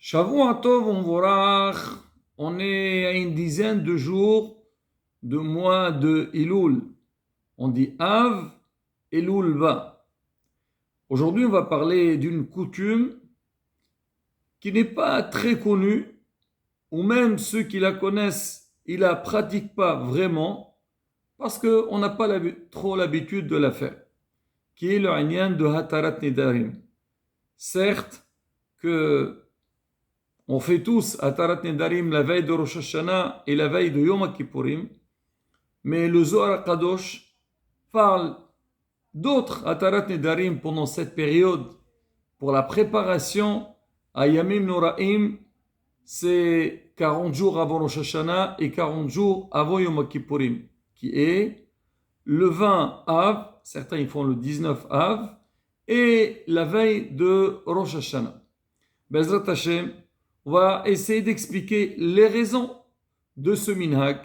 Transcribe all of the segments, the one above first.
Shavua Tov Umvorach, on est à une dizaine de jours de mois de Elul. On dit Av, Elul va. Aujourd'hui, on va parler d'une coutume qui n'est pas très connue, ou même ceux qui la connaissent, ils la pratiquent pas vraiment, parce qu'on n'a pas trop l'habitude de la faire, qui est le Inyan de Hatarat Nedarim. Certes que on fait tous Hatarat Nedarim la veille de Rosh Hashanah et la veille de Yom Kippourim, mais le Zohar Kadosh parle d'autres Hatarat Nedarim pendant cette période pour la préparation à Yamim Noraim, c'est 40 jours avant Rosh Hashanah et 40 jours avant Yom Kippourim, qui est le 20 Av, certains ils font le 19 Av, et la veille de Rosh Hashanah. Bezrat Hashem, on va essayer d'expliquer les raisons de ce minhag,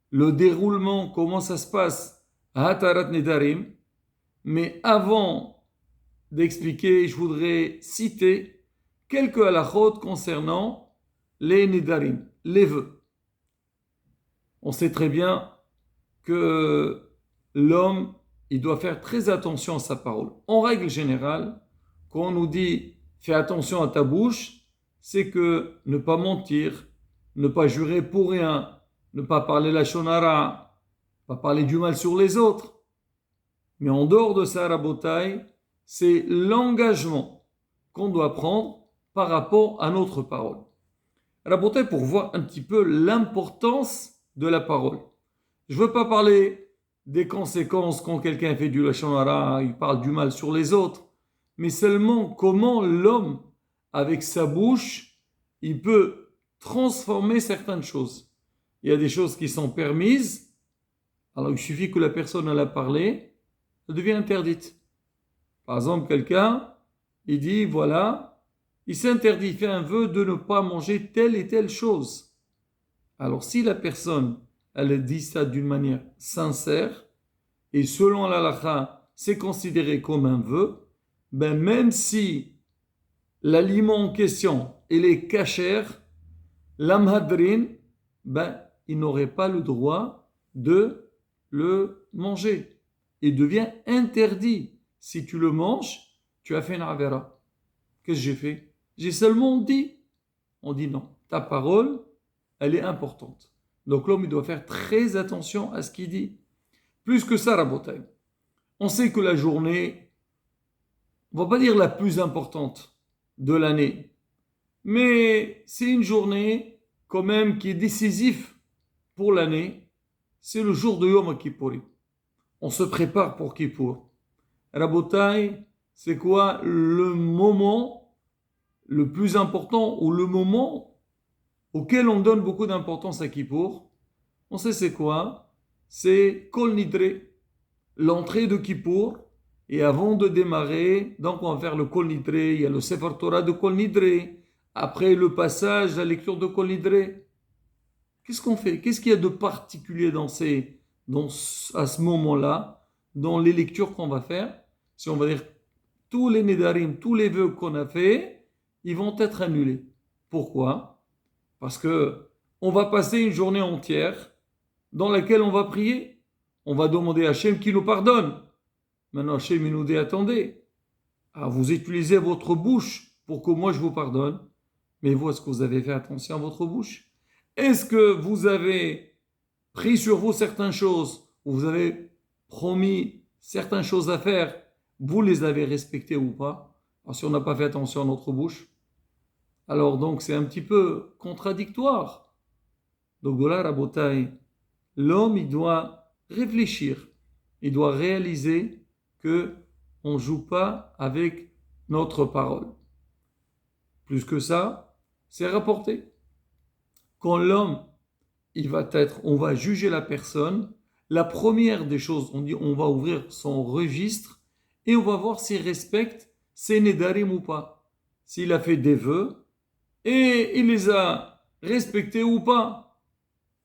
le déroulement, comment ça se passe à Hatarat Nedarim. Mais avant d'expliquer, je voudrais citer quelques halachot concernant les Nedarim, les vœux. On sait très bien que l'homme, il doit faire très attention à sa parole. En règle générale, quand on nous dit fais attention à ta bouche, c'est que ne pas mentir, ne pas jurer pour rien, ne pas parler la shonara, pas parler du mal sur les autres. Mais en dehors de ça, Rabotai, c'est l'engagement qu'on doit prendre par rapport à notre parole. Rabotai, pour voir un petit peu l'importance de la parole. Je ne veux pas parler des conséquences quand quelqu'un fait du lashon hara, il parle du mal sur les autres, mais seulement comment l'homme, avec sa bouche, il peut transformer certaines choses. Il y a des choses qui sont permises, alors il suffit que la personne en a parlé, ça devient interdite. Par exemple, quelqu'un, il dit, voilà, il s'interdit, il fait un vœu de ne pas manger telle et telle chose. Alors si la personne, elle dit ça d'une manière sincère, et selon l'halakha, c'est considéré comme un vœu, ben même si l'aliment en question, il est cachère, l'amhadrin, ben il n'aurait pas le droit de le manger. Il devient interdit. Si tu le manges, tu as fait une avera. Qu'est-ce que j'ai fait? J'ai seulement dit. On dit non. Ta parole, elle est importante. Donc l'homme, il doit faire très attention à ce qu'il dit. Plus que ça, Rabotai. On sait que la journée, on ne va pas dire la plus importante de l'année, mais c'est une journée quand même qui est décisive pour l'année. C'est le jour de Yom Kippourim. On se prépare pour Kippour. Rabotai, c'est quoi le moment le plus important ou le moment auquel on donne beaucoup d'importance à Kippour? On sait c'est quoi? C'est Kol Nidre, l'entrée de Kippour. Et avant de démarrer, donc on va faire le Kol Nidre, il y a le Sefer Torah de Kol Nidre. Après le passage, la lecture de Kol Nidre. Qu'est-ce qu'on fait? Qu'est-ce qu'il y a de particulier à ce moment-là, dans les lectures qu'on va faire? Si on va dire tous les Nedarim, tous les vœux qu'on a fait, ils vont être annulés. Pourquoi? Parce que on va passer une journée entière dans laquelle on va prier. On va demander à Hachem qu'il nous pardonne. Maintenant, Hachem, il nous dit, attendez, vous utilisez votre bouche pour que moi je vous pardonne. Mais vous, est-ce que vous avez fait attention à votre bouche? Est-ce que vous avez pris sur vous certaines choses, ou vous avez promis certaines choses à faire, vous les avez respectées ou pas? Alors, si on n'a pas fait attention à notre bouche, alors donc c'est un petit peu contradictoire. Donc de là, Rabotai, l'homme, il doit réfléchir, il doit réaliser que on ne joue pas avec notre parole. Plus que ça, c'est rapporté. Quand l'homme, on va juger la personne, la première des choses, on dit, on va ouvrir son registre et on va voir s'il respecte ses nedarim ou pas. S'il a fait des vœux et il les a respectés ou pas.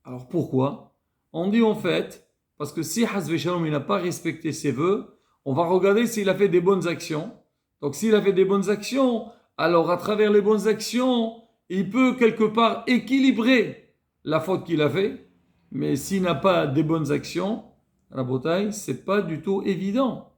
Alors pourquoi? On dit en fait, parce que si Hasve Shalom il n'a pas respecté ses vœux, on va regarder s'il a fait des bonnes actions. Donc s'il a fait des bonnes actions, alors à travers les bonnes actions, il peut quelque part équilibrer la faute qu'il a fait. Mais s'il n'a pas des bonnes actions, la bataille, c'est pas du tout évident.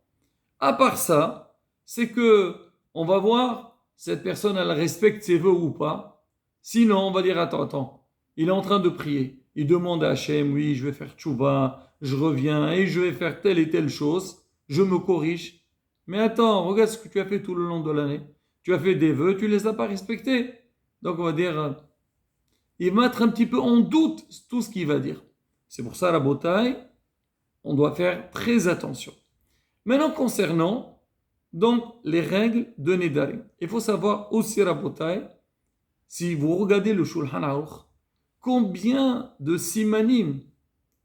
À part ça, c'est que on va voir cette personne, elle respecte ses vœux ou pas. Sinon, on va dire attends, il est en train de prier. Il demande à Hachem, oui, je vais faire tchouva, je reviens et je vais faire telle et telle chose. Je me corrige. Mais attends, regarde ce que tu as fait tout le long de l'année. Tu as fait des vœux, tu ne les as pas respectés. Donc on va dire, il va mettre un petit peu en doute tout ce qu'il va dire. C'est pour ça la bataille, on doit faire très attention. Maintenant, concernant donc les règles de Nedarim, il faut savoir aussi la bataille, si vous regardez le Shulchan Aruch, combien de simanim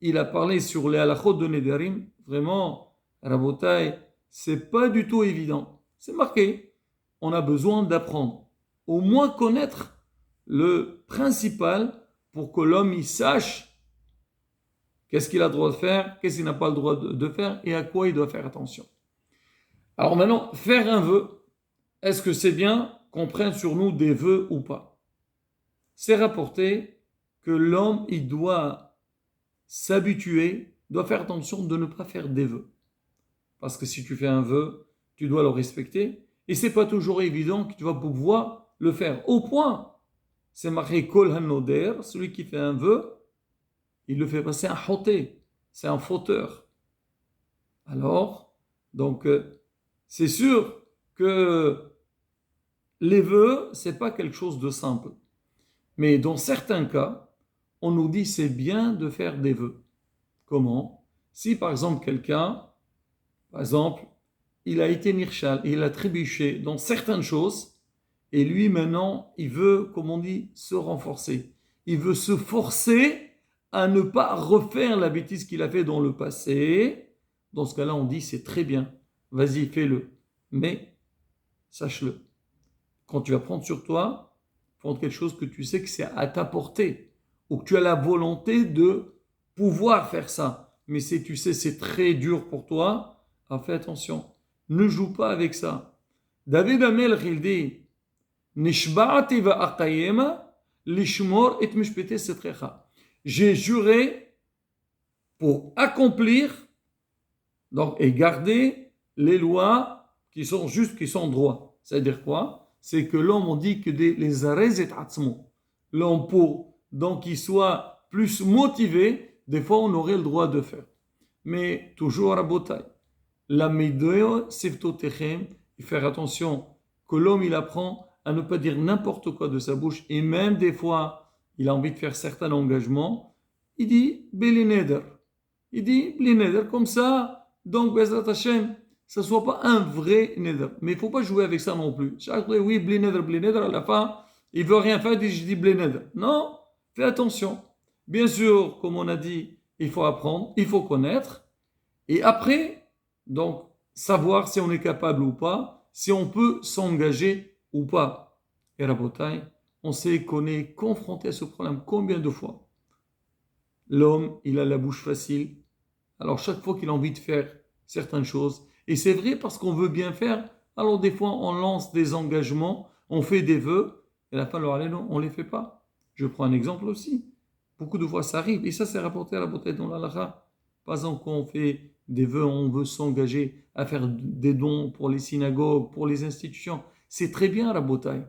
il a parlé sur les halachot de Nedarim. Vraiment, Rabotai, c'est pas du tout évident. C'est marqué. On a besoin d'apprendre. Au moins connaître le principal pour que l'homme il sache qu'est-ce qu'il a le droit de faire, qu'est-ce qu'il n'a pas le droit de faire et à quoi il doit faire attention. Alors maintenant, faire un vœu, est-ce que c'est bien qu'on prenne sur nous des vœux ou pas? C'est rapporté que l'homme, il doit s'habituer, doit faire attention de ne pas faire des vœux. Parce que si tu fais un vœu, tu dois le respecter. Et c'est pas toujours évident que tu vas pouvoir le faire. Au point, c'est marqué Kol Hanoder, celui qui fait un vœu, il le fait passer un hoté, c'est un fauteur. Alors, donc, c'est sûr que les vœux, c'est pas quelque chose de simple. Mais dans certains cas, on nous dit c'est bien de faire des vœux. Comment? Si par exemple quelqu'un, par exemple, il a été nirchal, il a trébuché dans certaines choses, et lui maintenant, il veut, comme on dit, se renforcer. Il veut se forcer à ne pas refaire la bêtise qu'il a fait dans le passé. Dans ce cas-là, on dit c'est très bien, vas-y, fais-le. Mais sache-le, quand tu vas prendre sur toi, prendre quelque chose que tu sais que c'est à ta portée, ou que tu as la volonté de pouvoir faire ça. Mais si tu sais c'est très dur pour toi, fais attention. Ne joue pas avec ça. David Amel il dit Nishba'ati va'aqayema lishmor et mishpete setrecha. J'ai juré pour accomplir donc, et garder les lois qui sont justes, qui sont droits. C'est-à-dire quoi? C'est que l'homme, on dit que les arrêts et atzmo. L'homme, pour donc qu'il soit plus motivé, des fois on aurait le droit de faire. Mais toujours à la bataille. La médéo, seftotechem, faire attention que l'homme il apprend à ne pas dire n'importe quoi de sa bouche, et même des fois il a envie de faire certains engagements, il dit Belineder. Il dit Belineder, comme ça, donc Bezrat Hashem, ça ne soit pas un vrai neder. Mais il ne faut pas jouer avec ça non plus. Chaque fois, oui, Belineder, à la fin, il ne veut rien faire, il dit je dis Belineder. Non, fais attention. Bien sûr, comme on a dit, il faut apprendre, il faut connaître, et après, donc, savoir si on est capable ou pas, si on peut s'engager ou pas. Et Rabotai, on sait qu'on est confronté à ce problème combien de fois? L'homme, il a la bouche facile. Alors, chaque fois qu'il a envie de faire certaines choses, et c'est vrai parce qu'on veut bien faire, alors des fois, on lance des engagements, on fait des vœux, et à la fin, non, on ne les fait pas. Je prends un exemple aussi. Beaucoup de fois, ça arrive, et ça, c'est rapporté à la beauté dans l'Alaha. Par exemple, quand on fait des vœux, on veut s'engager à faire des dons pour les synagogues, pour les institutions. C'est très bien la bataille.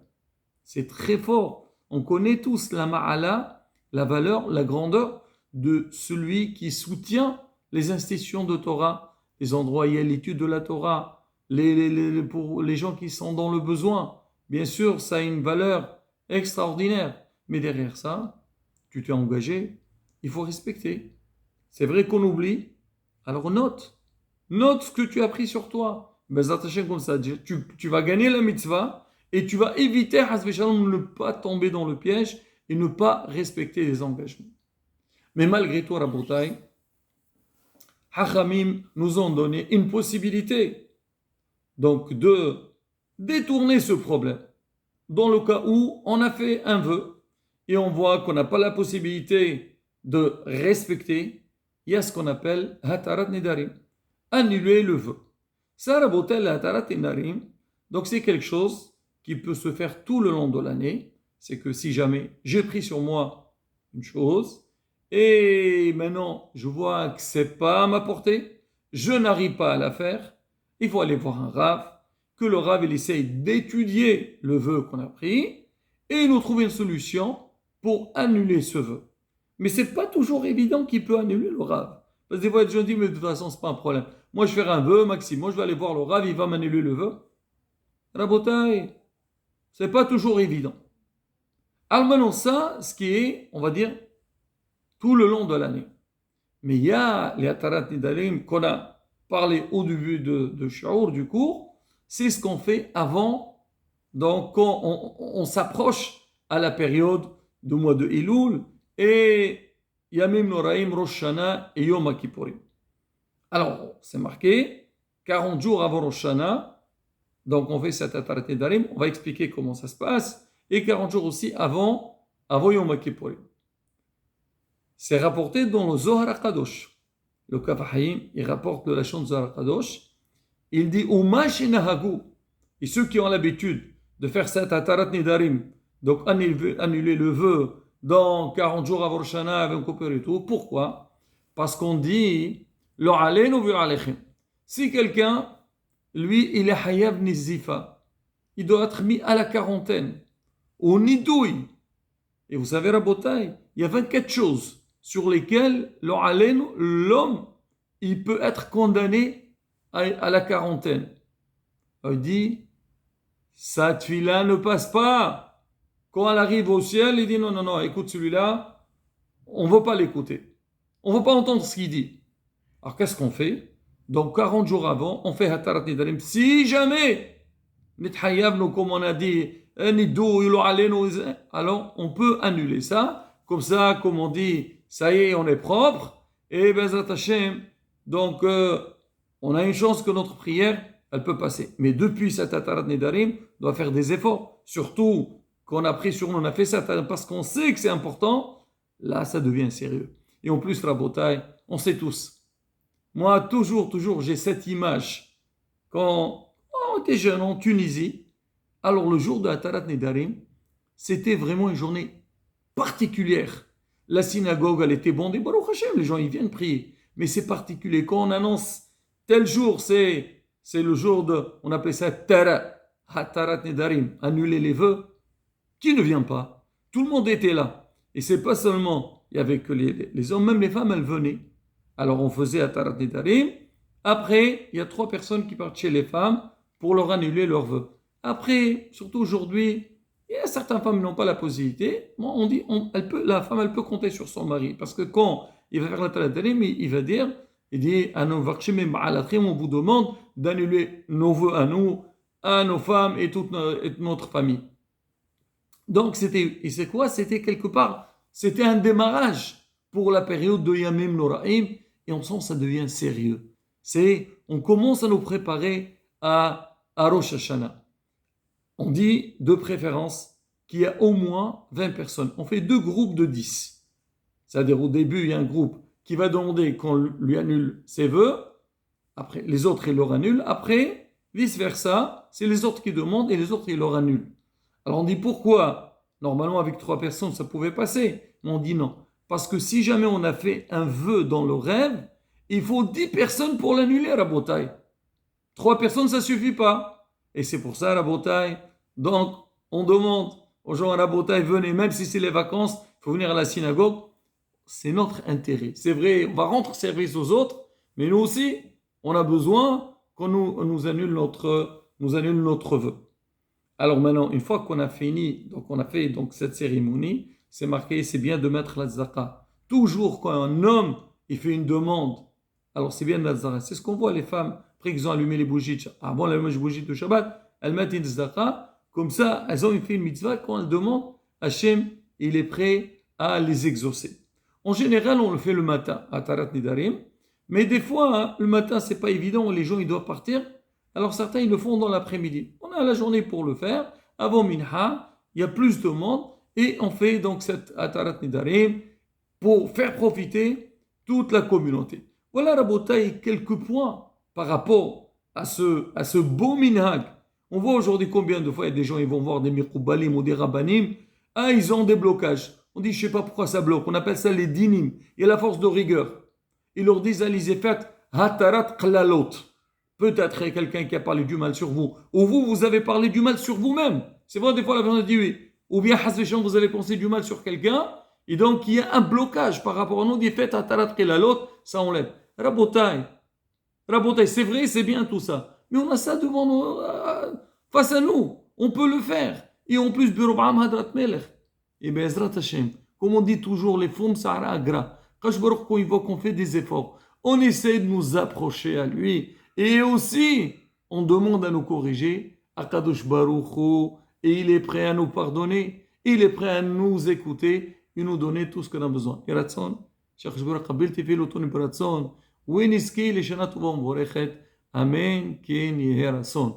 C'est très fort. On connaît tous la ma'ala, la valeur, la grandeur de celui qui soutient les institutions de Torah, les endroits où il y a l'étude de la Torah, pour les gens qui sont dans le besoin. Bien sûr, ça a une valeur extraordinaire. Mais derrière ça, tu t'es engagé, il faut respecter. C'est vrai qu'on oublie. Alors note ce que tu as pris sur toi. Comme ça, tu vas gagner la mitzvah et tu vas éviter de ne pas tomber dans le piège et ne pas respecter les engagements. Mais malgré tout, Rabotai, Hachamim nous ont donné une possibilité donc de détourner ce problème. Dans le cas où on a fait un vœu et on voit qu'on n'a pas la possibilité de respecter, il y a ce qu'on appelle Hatarat Nedarim, annuler le vœu. Ça, Rabotai, Hatarat Nedarim, donc c'est quelque chose qui peut se faire tout le long de l'année, c'est que si jamais j'ai pris sur moi une chose, et maintenant je vois que c'est pas à ma portée, je n'arrive pas à la faire, il faut aller voir un Rav, que le Rav il essaye d'étudier le vœu qu'on a pris, et nous trouver une solution pour annuler ce vœu. Mais c'est pas toujours évident qu'il peut annuler le Rav. Parce que des fois, les gens disent, mais de toute façon, c'est pas un problème. Moi, je vais faire un vœu, Maxime. Moi, je vais aller voir le Rav, il va m'annuler le vœu. Rabotai, c'est pas toujours évident. Alors maintenant, ça, ce qui est, on va dire, tout le long de l'année. Mais il y a les Atarat Nidarim qu'on a parlé au début de Shaour, du cours, c'est ce qu'on fait avant, donc quand on s'approche à la période du mois de Elul et Yamim Noraim, Rosh Hashanah et Yom Kippourim. Alors, c'est marqué 40 jours avant Rosh Hashanah, donc on fait cette Atarat Nidarim, on va expliquer comment ça se passe, et 40 jours aussi avant Yom Kippourim. C'est rapporté dans le Zohar HaKadosh. Le Kaf HaChaim, il rapporte de la chante Zohar HaKadosh. Il dit Uma shenahagu. Et ceux qui ont l'habitude de faire cette Atarat Nidarim, donc annuler le vœu dans 40 jours avant Rosh Hashanah, avec un coupeur et tout. Pourquoi? Parce qu'on dit Lo aleinu ve alechem. Si quelqu'un, lui, il est hayav nizifa, il doit être mis à la quarantaine, au nidouille. Et vous savez, Rabotai, il y a 24 choses sur lesquelles l'homme, il peut être condamné à la quarantaine. Il dit, sa tfila ne passe pas. Quand elle arrive au ciel, il dit, non, écoute celui-là, on ne veut pas l'écouter. On ne veut pas entendre ce qu'il dit. Alors qu'est-ce qu'on fait? Donc 40 jours avant, on fait Hatarat Nidarim. Si jamais, comme on a dit, alors on peut annuler ça. Comme ça, comme on dit, ça y est, on est propre. Et Bezrat Hashem, donc on a une chance que notre prière, elle peut passer. Mais depuis cette Hatarat Nidarim, on doit faire des efforts. Surtout qu'on a pris sur nous, on a fait ça parce qu'on sait que c'est important. Là, ça devient sérieux. Et en plus, Rabotai, on sait tous. Moi, toujours, j'ai cette image. Quand on était jeune en Tunisie, alors le jour de Hatarat Nidarim, c'était vraiment une journée particulière. La synagogue, elle était bondée. Baruch Hashem, les gens, ils viennent prier. Mais c'est particulier. Quand on annonce tel jour, c'est le jour de, on appelait ça Hatarat Nidarim, annuler les vœux. Qui ne vient pas? Tout le monde était là. Et c'est pas seulement, il y avait que les hommes, même les femmes, elles venaient. Alors on faisait Hatarat Nidarim. Après, il y a 3 personnes qui partent chez les femmes pour leur annuler leurs vœux. Après, surtout aujourd'hui, il y a certaines femmes qui n'ont pas la possibilité. On dit, la femme, elle peut compter sur son mari. Parce que quand il va faire Hatarat Nidarim, il va dire, on vous demande d'annuler nos vœux à nous, à nos femmes et toute notre famille. Donc, c'est quoi? C'était quelque part, c'était un démarrage pour la période de Yamim Noraim, et en sens, ça devient sérieux. On commence à nous préparer à Rosh Hashanah. On dit, de préférence, qu'il y a au moins 20 personnes. On fait 2 groupes de 10. C'est-à-dire, au début, il y a un groupe qui va demander qu'on lui annule ses vœux. Après, les autres, ils leur annulent. Après, vice-versa, c'est les autres qui demandent et les autres, ils leur annulent. Alors on dit pourquoi? Normalement avec 3 personnes ça pouvait passer, mais on dit non. Parce que si jamais on a fait un vœu dans le rêve, il faut 10 personnes pour l'annuler à Rabotai. 3 personnes ça suffit pas. Et c'est pour ça Rabotai. Donc on demande aux gens à Rabotai, venez, même si c'est les vacances, il faut venir à la synagogue. C'est notre intérêt. C'est vrai, on va rendre service aux autres, mais nous aussi, on a besoin qu'on nous annule notre vœu. Alors maintenant, une fois qu'on a fini, donc on a fait cette cérémonie, c'est marqué, c'est bien de mettre la zaka. Toujours quand un homme il fait une demande, alors c'est bien de mettre la zaka. C'est ce qu'on voit les femmes, après qu'ils ont allumé les bougies, avant l'allumage des bougies de Shabbat, elles mettent une zaka, comme ça, elles ont fait une mitzvah, quand elles demandent, Hachem, il est prêt à les exaucer. En général, on le fait le matin, à Hatarat Nidarim, mais des fois, le matin, c'est pas évident, les gens ils doivent partir. Alors certains, ils le font dans l'après-midi. On a la journée pour le faire. Avant Minha, il y a plus de monde. Et on fait donc cette Hatarat Nidarim pour faire profiter toute la communauté. Voilà, Rabotai, quelques points par rapport à ce beau minhag On voit aujourd'hui combien de fois il y a des gens, ils vont voir des mikoubalim ou des rabbanim, ah, ils ont des blocages. On dit, je ne sais pas pourquoi ça bloque. On appelle ça les dinim. Il y a la force de rigueur. Ils leur disent, allez-y, faites hatarat qlalot. Peut-être il y a quelqu'un qui a parlé du mal sur vous. Ou vous, vous avez parlé du mal sur vous-même. C'est vrai, des fois, la personne dit oui. Ou bien, vous avez pensé du mal sur quelqu'un. Et donc, il y a un blocage par rapport à nous. On dit, faites hatarat qlalot, ça enlève. Rabotai. Rabotai, c'est vrai, c'est bien tout ça. Mais on a ça devant nous, face à nous. On peut le faire. Et en plus, Birobam Hadrat Melech. Et bien, Ezrat Hashem, comme on dit toujours, les femmes, ça a gras. Quand il voit qu'on fait des efforts, on essaie de nous approcher à lui. Et aussi, on demande à nous corriger. Akadosh Baruch Hu, et il est prêt à nous pardonner. Il est prêt à nous écouter et nous donner tout ce qu'on a besoin. Yeratson, Shach Baruch Qabil Tefilot Beratson, ונזכה לשנה טובה ומבורכת, אמן כן יהי רצון.